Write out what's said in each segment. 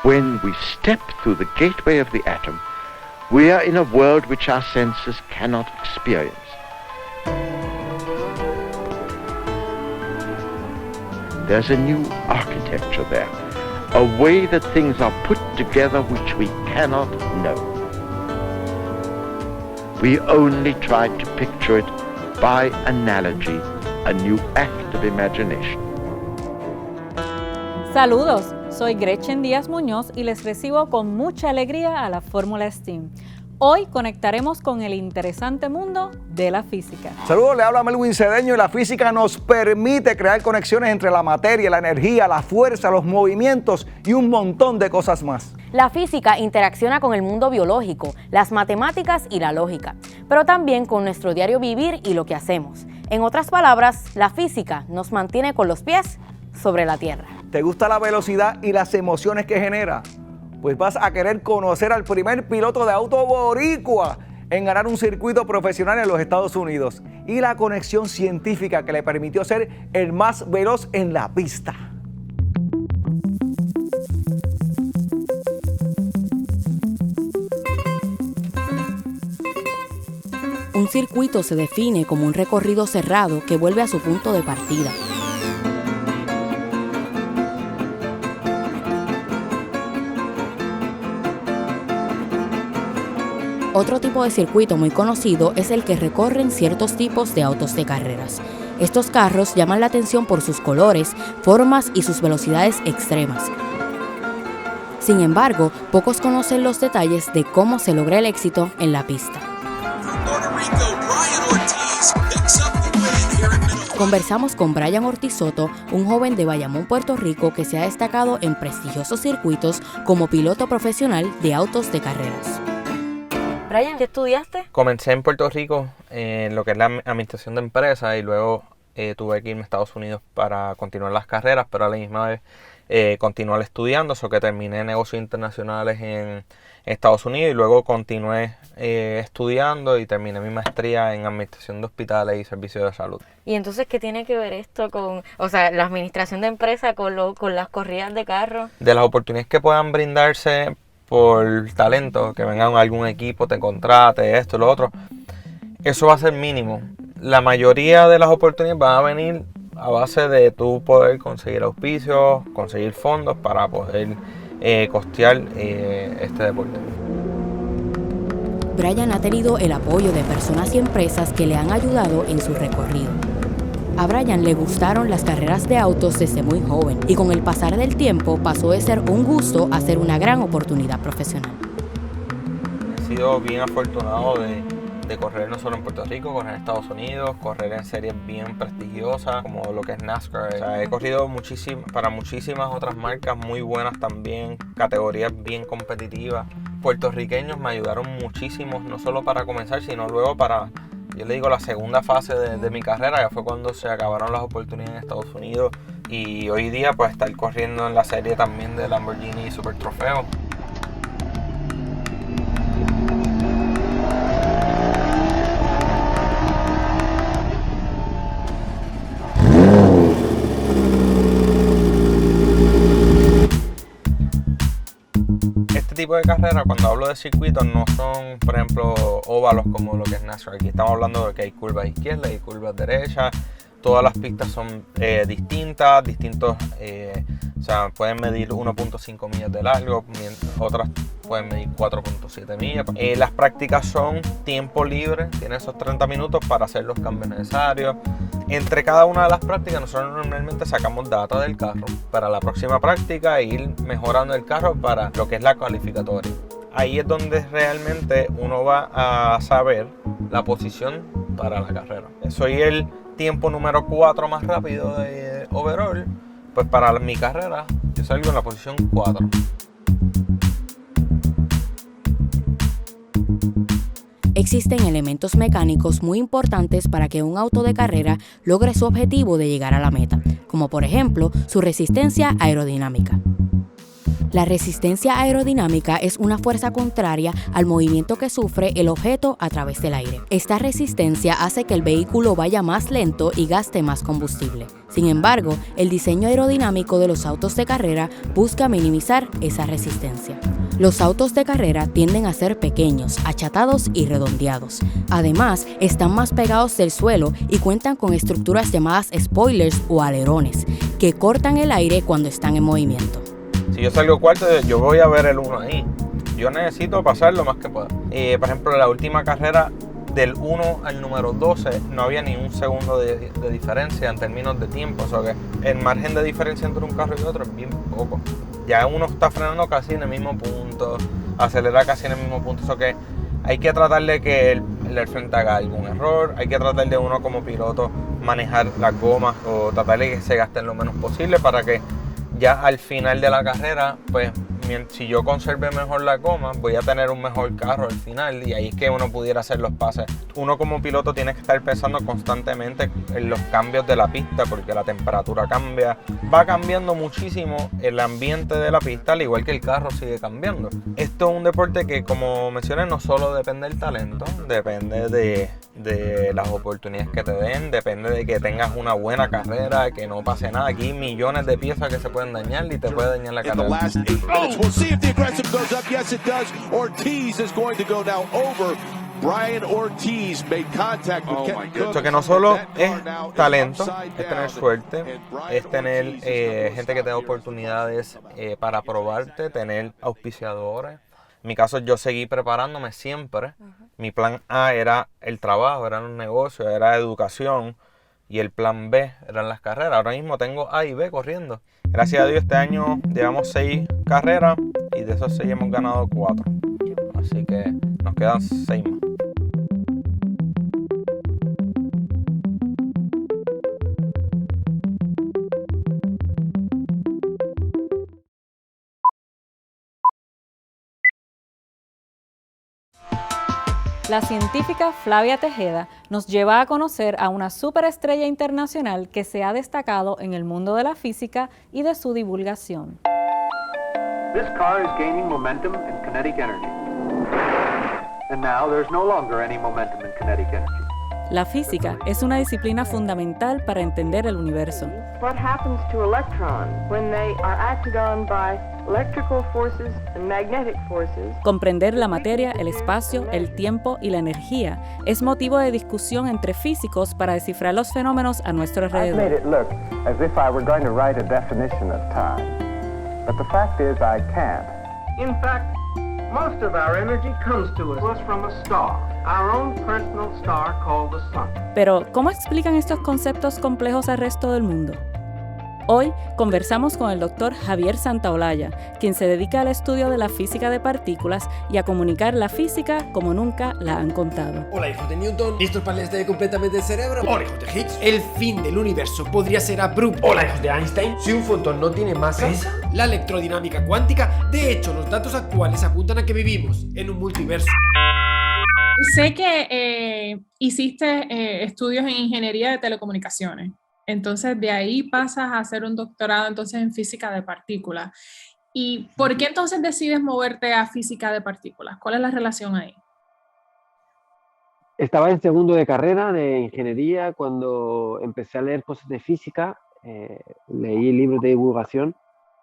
When we step through the gateway of the atom, we are in a world which our senses cannot experience. There's a new architecture there, a way that things are put together which we cannot know. We only try to picture it by analogy, a new act of imagination. Saludos, soy Gretchen Díaz Muñoz y les recibo con mucha alegría a la Fórmula STEAM. Hoy conectaremos con el interesante mundo de la física. Saludos, le habla Melwin Cedeño y la física nos permite crear conexiones entre la materia, la energía, la fuerza, los movimientos y un montón de cosas más. La física interacciona con el mundo biológico, las matemáticas y la lógica, pero también con nuestro diario vivir y lo que hacemos. En otras palabras, la física nos mantiene con los pies sobre la tierra. ¿Te gusta la velocidad y las emociones que genera? Pues vas a querer conocer al primer piloto de auto boricua en ganar un circuito profesional en los Estados Unidos y la conexión científica que le permitió ser el más veloz en la pista. Un circuito se define como un recorrido cerrado que vuelve a su punto de partida. Otro tipo de circuito muy conocido es el que recorren ciertos tipos de autos de carreras. Estos carros llaman la atención por sus colores, formas y sus velocidades extremas. Sin embargo, pocos conocen los detalles de cómo se logra el éxito en la pista. Conversamos con Brian Ortiz Soto, un joven de Bayamón, Puerto Rico, que se ha destacado en prestigiosos circuitos como piloto profesional de autos de carreras. Brian, ¿qué estudiaste? Comencé en Puerto Rico en lo que es la administración de empresas y luego tuve que irme a Estados Unidos para continuar las carreras, pero a la misma vez continuar estudiando, eso que terminé negocios internacionales en Estados Unidos y luego continué estudiando y terminé mi maestría en administración de hospitales y servicios de salud. ¿Y entonces qué tiene que ver esto con, la administración de empresas con las corridas de carro? De las oportunidades que puedan brindarse por talento, que vengan algún equipo, te contrate, esto, lo otro, eso va a ser mínimo. La mayoría de las oportunidades van a venir a base de tú poder conseguir auspicios, conseguir fondos para poder costear este deporte. Brian ha tenido el apoyo de personas y empresas que le han ayudado en su recorrido. A Brian le gustaron las carreras de autos desde muy joven y con el pasar del tiempo pasó de ser un gusto a ser una gran oportunidad profesional. He sido bien afortunado de correr no solo en Puerto Rico, correr en Estados Unidos, correr en series bien prestigiosas como lo que es NASCAR. O sea, he corrido para muchísimas otras marcas muy buenas también, categorías bien competitivas. Puertorriqueños me ayudaron muchísimo, no solo para comenzar, sino luego para, yo le digo, la segunda fase de mi carrera, que fue cuando se acabaron las oportunidades en Estados Unidos. Y hoy día pues estar corriendo en la serie también de Lamborghini Super Trofeo. Tipo de carrera, cuando hablo de circuitos, no son, por ejemplo, óvalos como lo que es NASCAR. Aquí estamos hablando de que hay curvas izquierdas y curvas derechas. Todas las pistas son distintos, o sea, pueden medir 1.5 millas de largo, otras pueden medir 4.7 millas. Las prácticas son tiempo libre, tienen esos 30 minutos para hacer los cambios necesarios. Entre cada una de las prácticas nosotros normalmente sacamos data del carro para la próxima práctica e ir mejorando el carro para lo que es la calificatoria. Ahí es donde realmente uno va a saber la posición para la carrera. Soy el tiempo número 4 más rápido de overall, pues para mi carrera yo salgo en la posición 4. Existen elementos mecánicos muy importantes para que un auto de carrera logre su objetivo de llegar a la meta, como por ejemplo su resistencia aerodinámica. La resistencia aerodinámica es una fuerza contraria al movimiento que sufre el objeto a través del aire. Esta resistencia hace que el vehículo vaya más lento y gaste más combustible. Sin embargo, el diseño aerodinámico de los autos de carrera busca minimizar esa resistencia. Los autos de carrera tienden a ser pequeños, achatados y redondeados. Además, están más pegados del suelo y cuentan con estructuras llamadas spoilers o alerones, que cortan el aire cuando están en movimiento. Si yo salgo cuarto, yo voy a ver el 1 ahí. Yo necesito pasar lo más que pueda. Por ejemplo, en la última carrera, del 1 al número 12, no había ni un segundo de diferencia en términos de tiempo. O sea que el margen de diferencia entre un carro y otro es bien poco. Ya uno está frenando casi en el mismo punto, acelera casi en el mismo punto. O sea que hay que tratar de que el frente haga algún error. Hay que tratar de uno como piloto manejar las gomas o tratar de que se gasten lo menos posible para que ya al final de la carrera, pues si yo conserve mejor la goma, voy a tener un mejor carro al final y ahí es que uno pudiera hacer los pases. Uno como piloto tiene que estar pensando constantemente en los cambios de la pista porque la temperatura cambia. Va cambiando muchísimo el ambiente de la pista, al igual que el carro sigue cambiando. Esto es un deporte que, como mencioné, no solo depende del talento, depende de las oportunidades que te den, depende de que tengas una buena carrera, que no pase nada. Aquí hay millones de piezas que se pueden dañar y te puede dañar la carrera. We'll see if the aggressive goes up. Yes, it does. Ortiz is going to go now over. Brian Ortiz made contact with Kenton Cook. Esto que no solo es talento, es tener suerte, es tener gente que te da oportunidades para probarte, tener auspiciadores. En mi caso, yo seguí preparándome siempre. Mi plan A era el trabajo, era un negocio, era educación. Y el plan B eran las carreras. Ahora mismo tengo A y B corriendo. Gracias a Dios este año llevamos 6 carreras y de esos 6 hemos ganado 4. Así que nos quedan 6 más. La científica Flavia Tejeda nos lleva a conocer a una superestrella internacional que se ha destacado en el mundo de la física y de su divulgación. This car is gaining momentum in kinetic energy. And now there's no longer any momentum in kinetic energy. La física es una disciplina fundamental para entender el universo. What happens to electrons when they are acted on by electrical forces and magnetic forces? Comprender la materia, el espacio, el tiempo y la energía es motivo de discusión entre físicos para descifrar los fenómenos a nuestro alrededor. I've made it look as if I were going to write a definition of time. But the fact is I can't. In fact, most of our energy comes to us from a star, our own personal star called the sun. Pero, ¿cómo explican estos conceptos complejos al resto del mundo? Hoy conversamos con el Dr. Javier Santaolalla, quien se dedica al estudio de la física de partículas y a comunicar la física como nunca la han contado. Hola, hijos de Newton. ¿Listos para leer completamente el cerebro? Hola, hijos de Higgs. El fin del universo podría ser abrupto. Hola, hijos de Einstein. Si un fotón no tiene masa, ¿pesa? La electrodinámica cuántica. De hecho, los datos actuales apuntan a que vivimos en un multiverso. Sé que hiciste estudios en ingeniería de telecomunicaciones. Entonces, de ahí pasas a hacer un doctorado entonces en física de partículas. ¿Y por qué entonces decides moverte a física de partículas? ¿Cuál es la relación ahí? Estaba en segundo de carrera de ingeniería cuando empecé a leer cosas de física. Leí libros de divulgación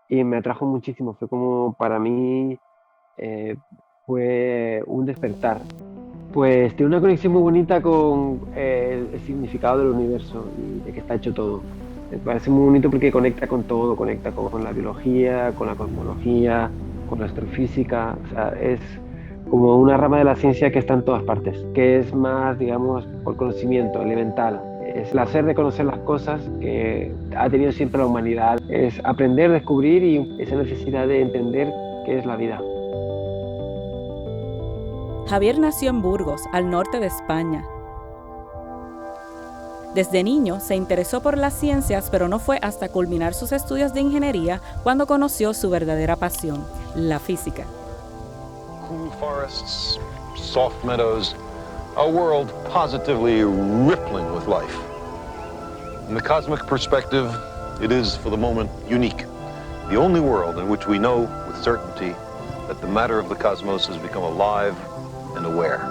y me atrajo muchísimo. Fue como para mí fue un despertar. Pues tiene una conexión muy bonita con el significado del universo y de que está hecho todo. Me parece muy bonito porque conecta con todo, conecta con la biología, con la cosmología, con la astrofísica. O sea, es como una rama de la ciencia que está en todas partes, que es más, digamos, por conocimiento elemental. Es el hacer de conocer las cosas que ha tenido siempre la humanidad. Es aprender, descubrir y esa necesidad de entender qué es la vida. Javier nació en Burgos, al norte de España. Desde niño se interesó por las ciencias, pero no fue hasta culminar sus estudios de ingeniería cuando conoció su verdadera pasión, la física. Cool forests, soft meadows, a world positively rippling with life. In the cosmic perspective, it is, for the moment, unique. the only world in which we know with certainty that the matter of the cosmos has become alive and aware.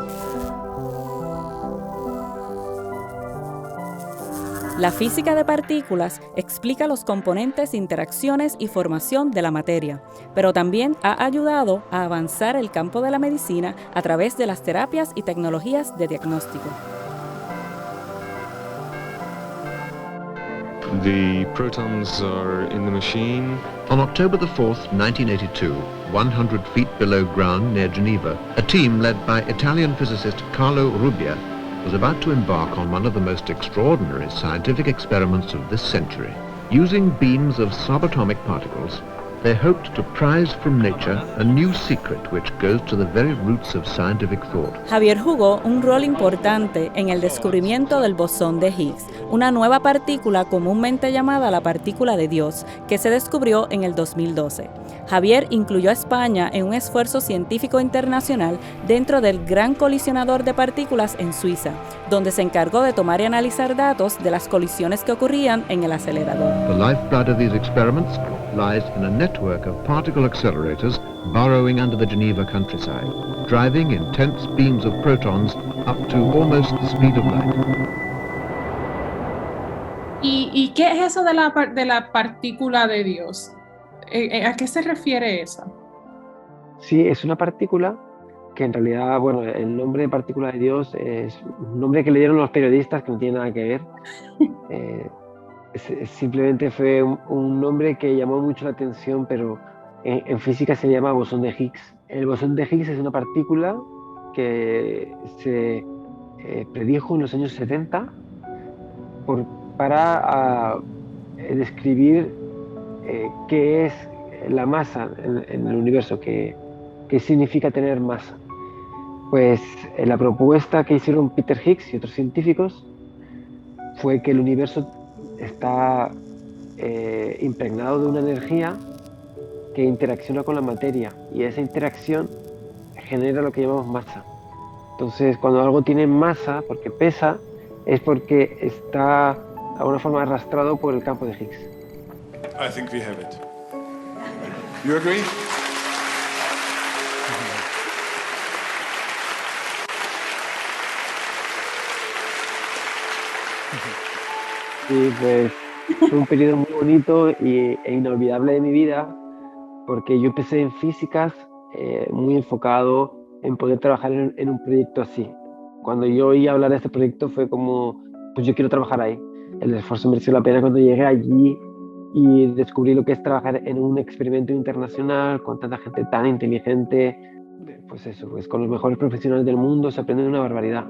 La física de partículas explica los componentes, interacciones y formación de la materia, pero también ha ayudado a avanzar el campo de la medicina a través de las terapias y tecnologías de diagnóstico. The protons are in the machine. On October the 4th, 1982, 100 feet below ground near Geneva, a team led by Italian physicist Carlo Rubbia was about to embark on one of the most extraordinary scientific experiments of this century. Using beams of subatomic particles, they hoped to prize from nature a new secret which goes to the very roots of scientific thought. Javier jugó un rol importante en el descubrimiento del bosón de Higgs, una nueva partícula comúnmente llamada la partícula de Dios, que se descubrió en el 2012. Javier incluyó a España en un esfuerzo científico internacional dentro del Gran Colisionador de Partículas en Suiza, donde se encargó de tomar y analizar datos de las colisiones que ocurrían en el acelerador. The lifeblood of these experiments lies in a network of particle accelerators burrowing under the Geneva countryside, driving intense beams of protons up to almost the speed of light. ¿Y qué es eso de la partícula de Dios? ¿A qué se refiere eso? Sí, es una partícula que en realidad, bueno, el nombre de partícula de Dios es un nombre que le dieron los periodistas que no tiene nada que ver. Simplemente fue un nombre que llamó mucho la atención, pero en física se llama bosón de Higgs. El bosón de Higgs es una partícula que se predijo en los años 70 para describir qué es la masa en el universo, qué significa tener masa. Pues la propuesta que hicieron Peter Higgs y otros científicos fue que el universo está impregnado de una energía que interacciona con la materia, y esa interacción genera lo que llamamos masa. Entonces, cuando algo tiene masa, porque pesa, es porque está de alguna forma arrastrado por el campo de Higgs. I think we have it. You agree? Sí, pues fue un periodo muy bonito e inolvidable de mi vida, porque yo empecé en físicas muy enfocado en poder trabajar en un proyecto así. Cuando yo oí hablar de este proyecto fue como, pues yo quiero trabajar ahí. El esfuerzo mereció la pena cuando llegué allí y descubrí lo que es trabajar en un experimento internacional con tanta gente tan inteligente. Pues eso, pues con los mejores profesionales del mundo se aprende una barbaridad.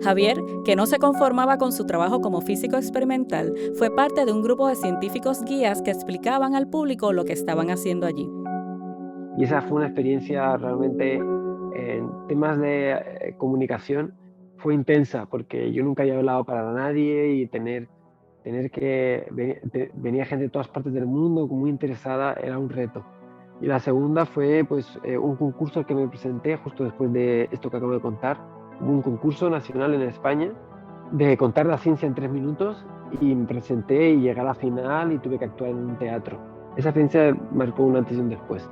Javier, que no se conformaba con su trabajo como físico experimental, fue parte de un grupo de científicos guías que explicaban al público lo que estaban haciendo allí. Y esa fue una experiencia realmente en temas de comunicación, fue intensa, porque yo nunca había hablado para nadie y tener que venía gente de todas partes del mundo muy interesada, era un reto. Y la segunda fue pues un concurso al que me presenté justo después de esto que acabo de contar. Hubo un concurso nacional en España de contar la ciencia en 3 minutos y me presenté y llegué a la final y tuve que actuar en un teatro. Esa experiencia marcó un antes y un después.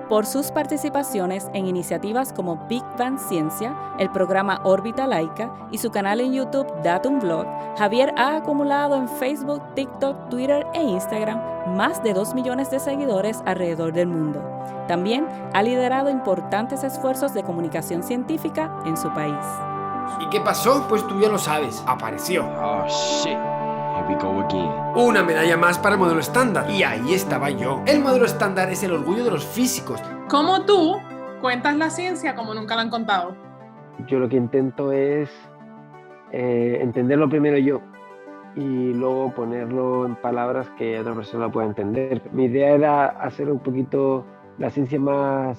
Por sus participaciones en iniciativas como Big Bang Ciencia, el programa Órbita Laica y su canal en YouTube Datum Vlog, Javier ha acumulado en Facebook, TikTok, Twitter e Instagram más de 2 millones de seguidores alrededor del mundo. También ha liderado importantes esfuerzos de comunicación científica en su país. ¿Y qué pasó? Pues tú ya lo sabes, apareció. Oh, shit. Here we go again. Una medalla más para el modelo estándar. Y ahí estaba yo. El modelo estándar es el orgullo de los físicos. ¿Cómo tú cuentas la ciencia como nunca la han contado? Yo lo que intento es entenderlo primero yo y luego ponerlo en palabras que otra persona pueda entender. Mi idea era hacer un poquito la ciencia más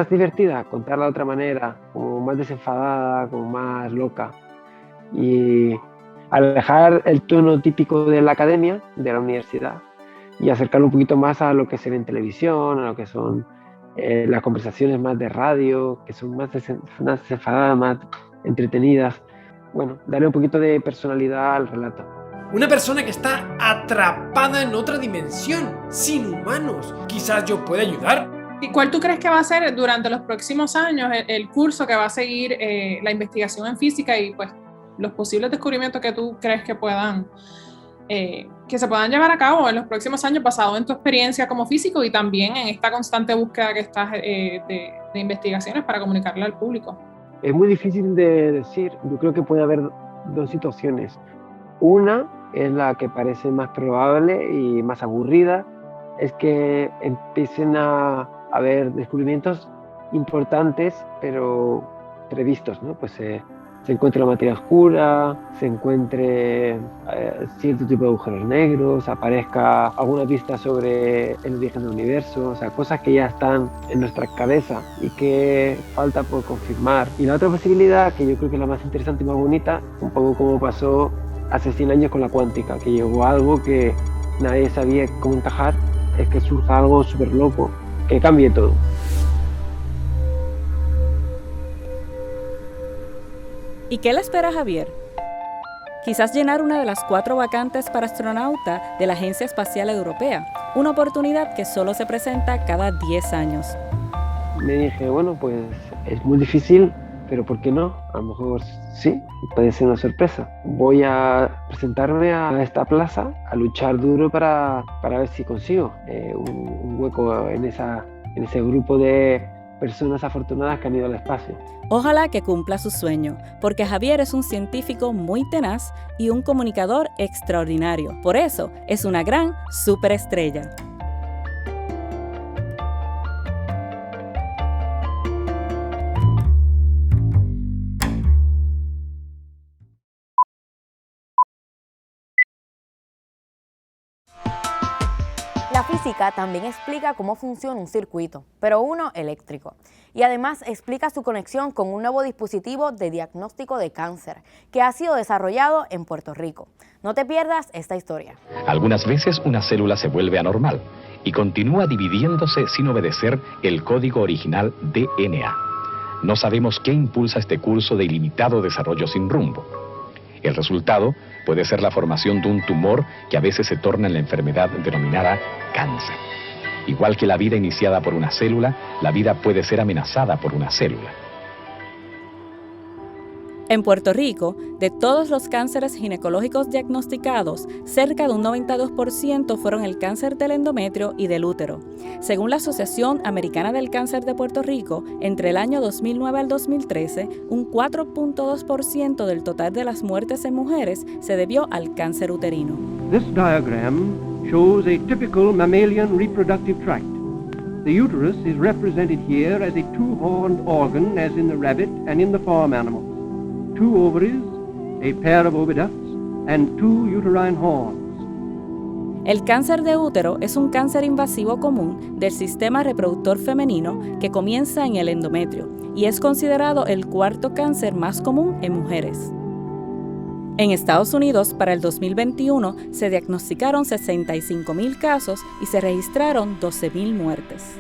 divertida, contarla de otra manera, como más desenfadada, como más loca. Y alejar el tono típico de la academia, de la universidad, y acercarlo un poquito más a lo que se ve en televisión, a lo que son las conversaciones más de radio, que son más desenfadadas, más entretenidas. Bueno, darle un poquito de personalidad al relato. Una persona que está atrapada en otra dimensión, sin humanos. Quizás yo pueda ayudar. ¿Y cuál tú crees que va a ser durante los próximos años el curso que va a seguir la investigación en física y pues los posibles descubrimientos que tú crees que se puedan llevar a cabo en los próximos años basado en tu experiencia como físico y también en esta constante búsqueda que estás de investigaciones para comunicarle al público? Es muy difícil de decir. Yo creo que puede haber dos situaciones. Una es la que parece más probable y más aburrida, es que empiecen a haber descubrimientos importantes pero previstos, ¿no? Pues se encuentre la materia oscura, se encuentre cierto tipo de agujeros negros, aparezca alguna pista sobre el origen del universo, o sea, cosas que ya están en nuestra cabeza y que falta por confirmar. Y la otra posibilidad, que yo creo que es la más interesante y más bonita, un poco como pasó hace 100 años con la cuántica, que llegó algo que nadie sabía cómo encajar, es que surja algo súper loco, que cambie todo. ¿Y qué le espera a Javier? Quizás llenar una de las 4 vacantes para astronauta de la Agencia Espacial Europea, una oportunidad que solo se presenta cada 10 años. Me dije, bueno, pues es muy difícil, pero ¿por qué no? A lo mejor sí, puede ser una sorpresa. Voy a presentarme a esta plaza, a luchar duro para ver si consigo un hueco en ese grupo de personas afortunadas que han ido al espacio. Ojalá que cumpla su sueño, porque Javier es un científico muy tenaz y un comunicador extraordinario. Por eso es una gran superestrella. La física también explica cómo funciona un circuito, pero uno eléctrico. Y además explica su conexión con un nuevo dispositivo de diagnóstico de cáncer que ha sido desarrollado en Puerto Rico. No te pierdas esta historia. Algunas veces una célula se vuelve anormal y continúa dividiéndose sin obedecer el código original DNA. No sabemos qué impulsa este curso de ilimitado desarrollo sin rumbo. El resultado puede ser la formación de un tumor que a veces se torna en la enfermedad denominada cáncer. Igual que la vida iniciada por una célula, la vida puede ser amenazada por una célula. En Puerto Rico, de todos los cánceres ginecológicos diagnosticados, cerca de un 92% fueron el cáncer del endometrio y del útero. Según la Asociación Americana del Cáncer de Puerto Rico, entre el año 2009 al 2013, un 4.2% del total de las muertes en mujeres se debió al cáncer uterino. This diagram shows a typical mammalian reproductive tract. The uterus is represented here as a two-horned organ as in the rabbit and in the farm animal. 2 ovaries, a pair of oviducts, and 2 uterine horns. El cáncer de útero es un cáncer invasivo común del sistema reproductor femenino que comienza en el endometrio y es considerado el 4º cáncer más común en mujeres. En Estados Unidos, para el 2021, se diagnosticaron 65,000 casos y se registraron 12,000 muertes.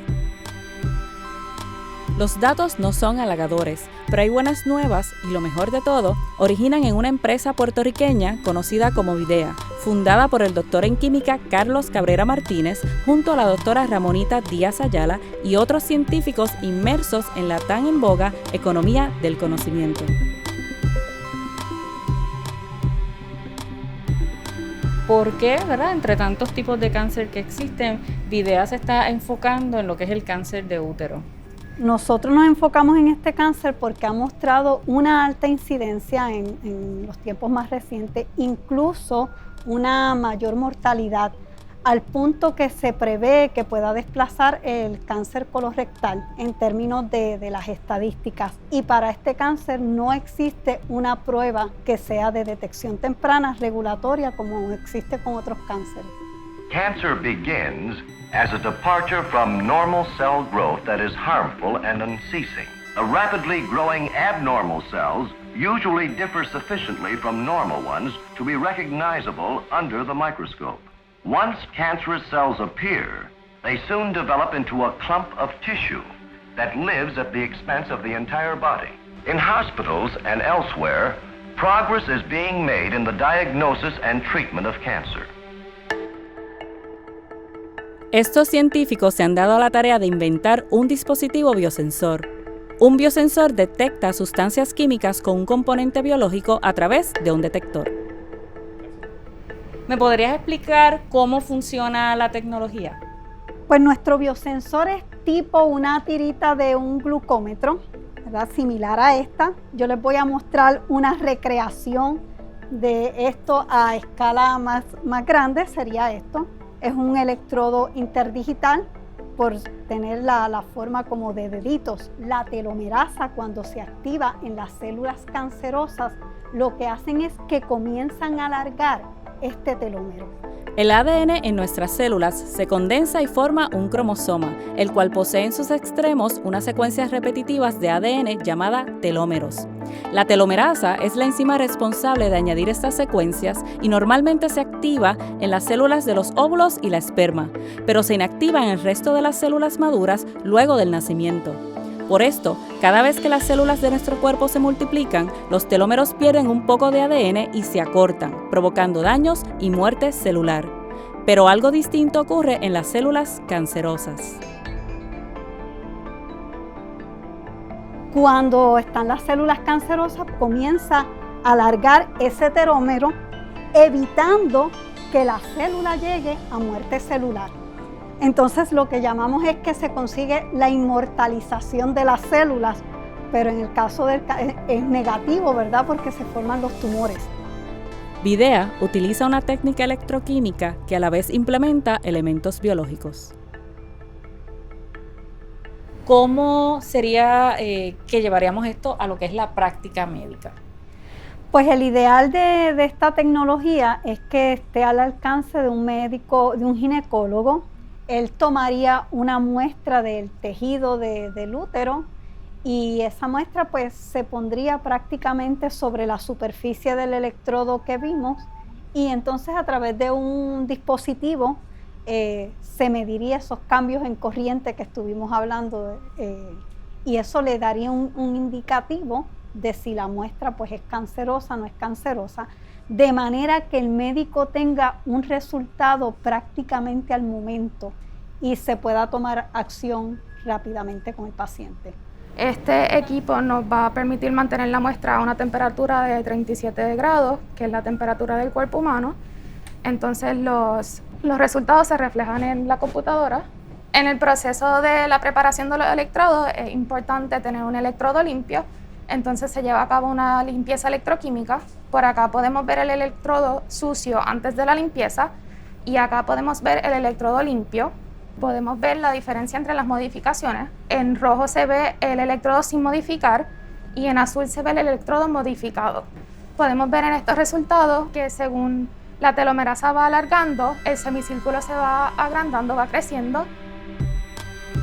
Los datos no son halagadores, pero hay buenas nuevas y lo mejor de todo, originan en una empresa puertorriqueña conocida como Videa, fundada por el doctor en química Carlos Cabrera Martínez junto a la doctora Ramonita Díaz Ayala y otros científicos inmersos en la tan en boga economía del conocimiento. ¿Por qué, verdad? Entre tantos tipos de cáncer que existen, Videa se está enfocando en lo que es el cáncer de útero? Nosotros nos enfocamos en este cáncer porque ha mostrado una alta incidencia en los tiempos más recientes, incluso una mayor mortalidad, al punto que se prevé que pueda desplazar el cáncer colorectal en términos de las estadísticas. Y para este cáncer no existe una prueba que sea de detección temprana regulatoria como existe con otros cánceres. Cancer begins as a departure from normal cell growth that is harmful and unceasing. The rapidly growing abnormal cells usually differ sufficiently from normal ones to be recognizable under the microscope. Once cancerous cells appear, they soon develop into a clump of tissue that lives at the expense of the entire body. In hospitals and elsewhere, progress is being made in the diagnosis and treatment of cancer. Estos científicos se han dado a la tarea de inventar un dispositivo biosensor. Un biosensor detecta sustancias químicas con un componente biológico a través de un detector. ¿Me podrías explicar cómo funciona la tecnología? Pues nuestro biosensor es tipo una tirita de un glucómetro, ¿verdad? Similar a esta. Yo les voy a mostrar una recreación de esto a escala más grande, sería esto. Es un electrodo interdigital por tener la forma como de deditos. La telomerasa, cuando se activa en las células cancerosas, lo que hacen es que comienzan a alargar este telómero. El ADN en nuestras células se condensa y forma un cromosoma, el cual posee en sus extremos unas secuencias repetitivas de ADN llamada telómeros. La telomerasa es la enzima responsable de añadir estas secuencias y normalmente se activa en las células de los óvulos y la esperma, pero se inactiva en el resto de las células maduras luego del nacimiento. Por esto, cada vez que las células de nuestro cuerpo se multiplican, los telómeros pierden un poco de ADN y se acortan, provocando daños y muerte celular. Pero algo distinto ocurre en las células cancerosas. Cuando están las células cancerosas, comienza a alargar ese telómero, evitando que la célula llegue a muerte celular. Entonces lo que llamamos es que se consigue la inmortalización de las células, pero en el caso es negativo, ¿verdad? Porque se forman los tumores. Videa utiliza una técnica electroquímica que a la vez implementa elementos biológicos. ¿Cómo sería que llevaríamos esto a lo que es la práctica médica? Pues el ideal de esta tecnología es que esté al alcance de un médico, de un ginecólogo. Él tomaría una muestra del tejido del útero y esa muestra pues se pondría prácticamente sobre la superficie del electrodo que vimos y entonces a través de un dispositivo se mediría esos cambios en corriente que estuvimos hablando y eso le daría un indicativo de si la muestra pues es cancerosa o no es cancerosa, de manera que el médico tenga un resultado prácticamente al momento y se pueda tomar acción rápidamente con el paciente. Este equipo nos va a permitir mantener la muestra a una temperatura de 37 grados, que es la temperatura del cuerpo humano. Entonces los resultados se reflejan en la computadora. En el proceso de la preparación de los electrodos es importante tener un electrodo limpio. Entonces se lleva a cabo una limpieza electroquímica. Por acá podemos ver el electrodo sucio antes de la limpieza y acá podemos ver el electrodo limpio. Podemos ver la diferencia entre las modificaciones. En rojo se ve el electrodo sin modificar y en azul se ve el electrodo modificado. Podemos ver en estos resultados que según la telomerasa va alargando, el semicírculo se va agrandando, va creciendo.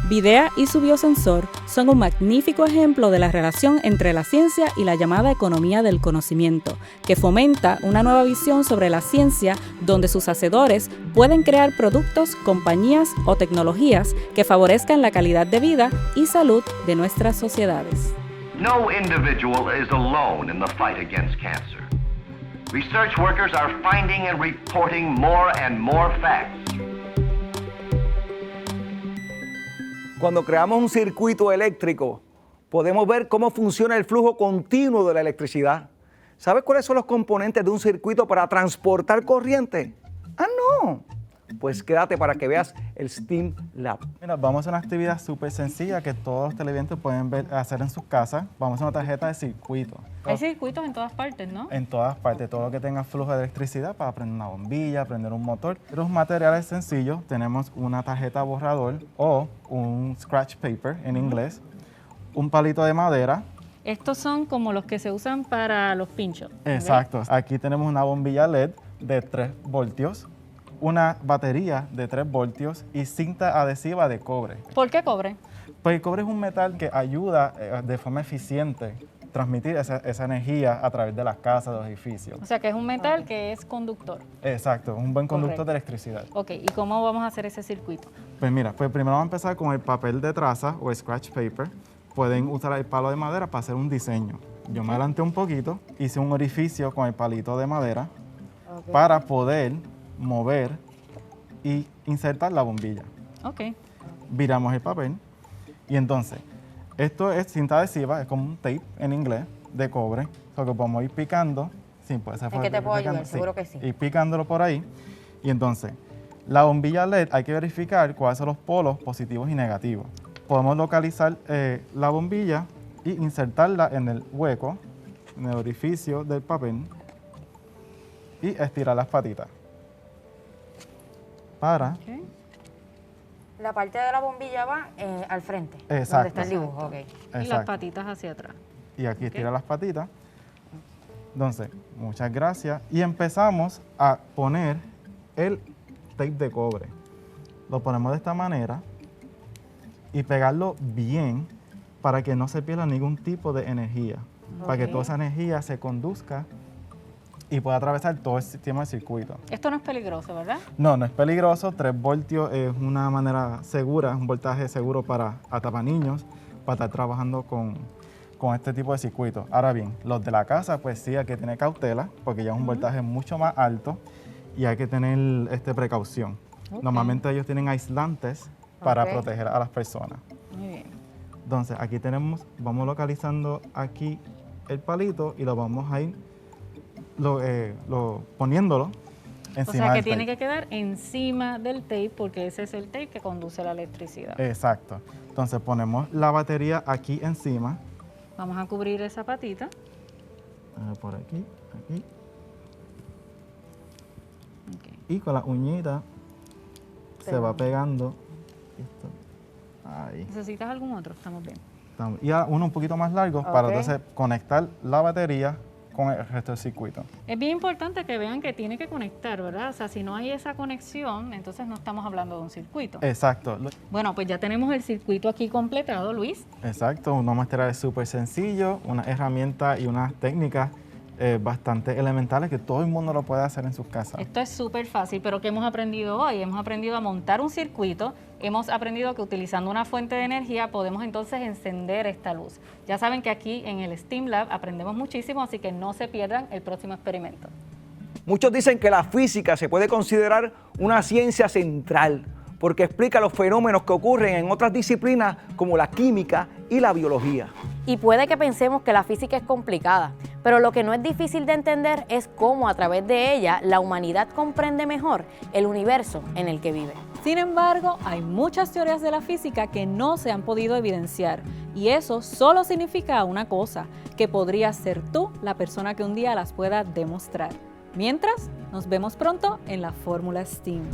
Videa y su biosensor son un magnífico ejemplo de la relación entre la ciencia y la llamada economía del conocimiento, que fomenta una nueva visión sobre la ciencia donde sus hacedores pueden crear productos, compañías o tecnologías que favorezcan la calidad de vida y salud de nuestras sociedades. No individual is alone in the fight against cancer. Research workers are finding and reporting more and more facts. Cuando creamos un circuito eléctrico, podemos ver cómo funciona el flujo continuo de la electricidad. ¿Sabes cuáles son los componentes de un circuito para transportar corriente? ¡Ah, no! Pues quédate para que veas el STEAM Lab. Mira, vamos a hacer una actividad súper sencilla que todos los televidentes pueden hacer en sus casas. Vamos a hacer una tarjeta de circuito. Hay circuitos en todas partes, ¿no? En todas partes, todo lo que tenga flujo de electricidad para prender una bombilla, prender un motor. Los materiales sencillos, tenemos una tarjeta borrador o un scratch paper en inglés, un palito de madera. Estos son como los que se usan para los pinchos. Exacto. ¿Okay? Aquí tenemos una bombilla LED de 3 voltios, una batería de 3 voltios y cinta adhesiva de cobre. ¿Por qué cobre? Pues el cobre es un metal que ayuda de forma eficiente a transmitir esa energía a través de las casas, de los edificios. O sea que es un metal que es conductor. Exacto, un buen conductor de electricidad. Ok, ¿y cómo vamos a hacer ese circuito? Pues mira, pues primero vamos a empezar con el papel de traza o scratch paper. pueden usar el palo de madera para hacer un diseño. Yo me adelanté un poquito, hice un orificio con el palito de madera para poder mover y insertar la bombilla. Ok. Viramos el papel y entonces, esto es cinta adhesiva, es como un tape en inglés de cobre, lo que podemos ir picando. Sí, puede ser. ¿En qué te puedo ayudar? Seguro que sí. Ir picándolo por ahí y entonces, la bombilla LED hay que verificar cuáles son los polos positivos y negativos. Podemos localizar la bombilla y insertarla en el hueco, en el orificio del papel y estirar las patitas. Para. La parte de la bombilla va al frente. Exacto. Donde está el dibujo. Okay. Y las patitas hacia atrás. Y aquí estira las patitas. Entonces, muchas gracias. Y empezamos a poner el tape de cobre. Lo ponemos de esta manera y pegarlo bien para que no se pierda ningún tipo de energía. Para que toda esa energía se conduzca y pueda atravesar todo el sistema de circuito. Esto no es peligroso, ¿verdad? No, no es peligroso. 3 voltios es una manera segura, un voltaje seguro hasta para niños, para estar trabajando con este tipo de circuitos. Ahora bien, los de la casa, pues sí, hay que tener cautela, porque ya es un voltaje mucho más alto y hay que tener precaución. Normalmente ellos tienen aislantes para proteger a las personas. Muy bien. Entonces, aquí vamos localizando aquí el palito y lo vamos a ir poniéndolo encima. O sea que del tiene tape. que quedar encima del tape porque ese es el tape que conduce la electricidad. Exacto. Entonces ponemos la batería aquí encima. Vamos a cubrir esa patita. Por aquí. Y con la uñita se va pegando. Esto. Ahí. ¿Necesitas algún otro? Estamos bien. Y ahora uno un poquito más largo para entonces conectar la batería con el resto del circuito. Es bien importante que vean que tiene que conectar, ¿verdad? O sea, si no hay esa conexión, entonces no estamos hablando de un circuito. Exacto. Bueno, pues ya tenemos el circuito aquí completado, Luis. Exacto, unos materiales súper sencillos, unas herramientas y unas técnicas bastante elementales que todo el mundo lo puede hacer en sus casas. Esto es súper fácil, pero ¿qué hemos aprendido hoy? Hemos aprendido a montar un circuito, hemos aprendido que utilizando una fuente de energía podemos entonces encender esta luz. Ya saben que aquí en el STEAM Lab aprendemos muchísimo, así que no se pierdan el próximo experimento. Muchos dicen que la física se puede considerar una ciencia central porque explica los fenómenos que ocurren en otras disciplinas como la química y la biología. Y puede que pensemos que la física es complicada, pero lo que no es difícil de entender es cómo a través de ella la humanidad comprende mejor el universo en el que vive. Sin embargo, hay muchas teorías de la física que no se han podido evidenciar y eso solo significa una cosa, que podrías ser tú la persona que un día las pueda demostrar. Mientras, nos vemos pronto en la Fórmula STEAM.